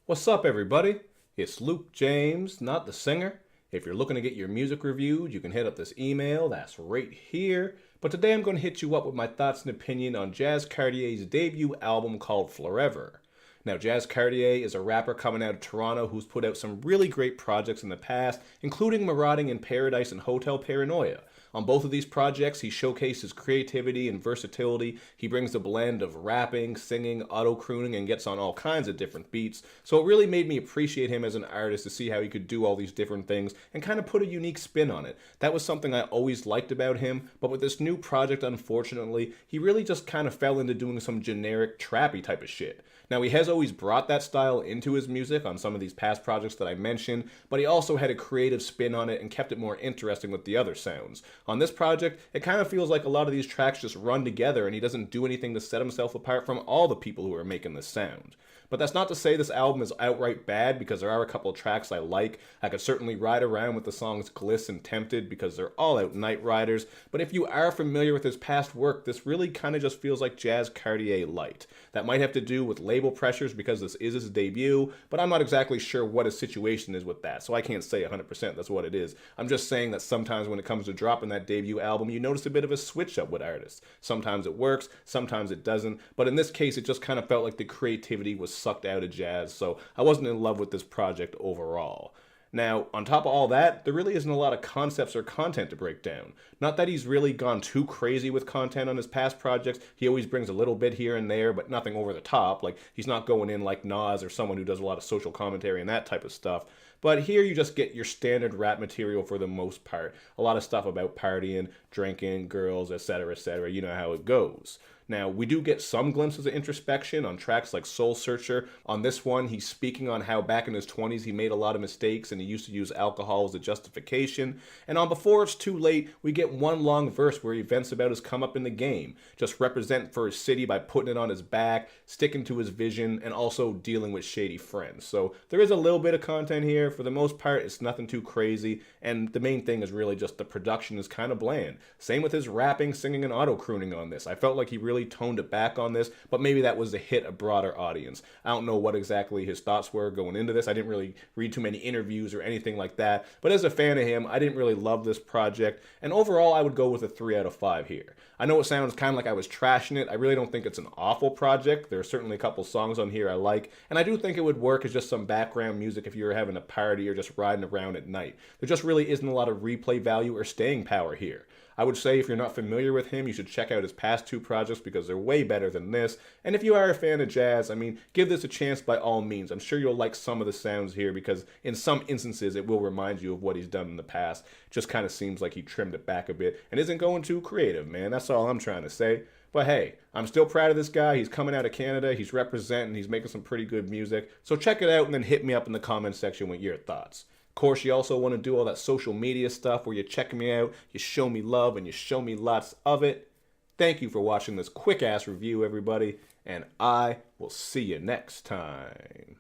What's up, everybody? It's Luke James, not the singer. If you're looking to get your music reviewed, you can hit up this email that's right here. But today I'm going to hit you up with my thoughts and opinion on Jazz Cartier's debut album called Fleurever. Now, Jazz Cartier is a rapper coming out of Toronto who's put out some really great projects in the past, including Marauding in Paradise and Hotel Paranoia. On both of these projects, he showcased his creativity and versatility. He brings a blend of rapping, singing, auto-crooning, and gets on all kinds of different beats. So it really made me appreciate him as an artist to see how he could do all these different things and kind of put a unique spin on it. That was something I always liked about him, but with this new project, unfortunately, he really just kind of fell into doing some generic, trappy type of shit. Now, he has always brought that style into his music on some of these past projects that I mentioned, but he also had a creative spin on it and kept it more interesting with the other sounds. On this project, it kind of feels like a lot of these tracks just run together and he doesn't do anything to set himself apart from all the people who are making this sound. But that's not to say this album is outright bad, because there are a couple of tracks I like. I could certainly ride around with the songs GLISS and Tempted because they're all out night riders. But if you are familiar with his past work, this really kind of just feels like Jazz Cartier light. That might have to do with label pressures because this is his debut, but I'm not exactly sure what his situation is with that, so I can't say 100% that's what it is. I'm just saying that sometimes when it comes to dropping that debut album, you notice a bit of a switch up with artists. Sometimes it works, sometimes it doesn't, but in this case it just kind of felt like the creativity was sucked out of Jazz, so I wasn't in love with this project overall. Now, on top of all that, there really isn't a lot of concepts or content to break down. Not that he's really gone too crazy with content on his past projects. He always brings a little bit here and there, but nothing over the top. Like, he's not going in like Nas or someone who does a lot of social commentary and that type of stuff. But here you just get your standard rap material for the most part. A lot of stuff about partying, drinking, girls, etc., etc. You know how it goes. Now, we do get some glimpses of introspection on tracks like Soul Searcher. On this one, he's speaking on how back in his 20s he made a lot of mistakes and he used to use alcohol as a justification. And on Before It's Too Late, we get one long verse where he vents about his come up in the game, just represent for his city by putting it on his back, sticking to his vision, and also dealing with shady friends. So there is a little bit of content here. For the most part, it's nothing too crazy, and the main thing is really just the production is kind of bland. Same with his rapping, singing, and auto-crooning on this. I felt like he really toned it back on this, but maybe that was to hit a broader audience. I don't know what exactly his thoughts were going into this. I didn't really read too many interviews or anything like that, but as a fan of him, I didn't really love this project, and overall I would go with a 3 out of 5 here. I know it sounds kind of like I was trashing it. I really don't think it's an awful project. There are certainly a couple songs on here I like, and I do think it would work as just some background music if you were having a party or just riding around at night. There just really isn't a lot of replay value or staying power here. I would say if you're not familiar with him, you should check out his past 2 projects because they're way better than this. And if you are a fan of jazz, I mean, give this a chance by all means. I'm sure you'll like some of the sounds here because in some instances it will remind you of what he's done in the past. Just kind of seems like he trimmed it back a bit and isn't going too creative, man. That's all I'm trying to say. But hey, I'm still proud of this guy. He's coming out of Canada. He's representing. He's making some pretty good music. So check it out and then hit me up in the comments section with your thoughts. Of course, you also want to do all that social media stuff where you check me out, you show me love, and you show me lots of it. Thank you for watching this quick-ass review, everybody, and I will see you next time.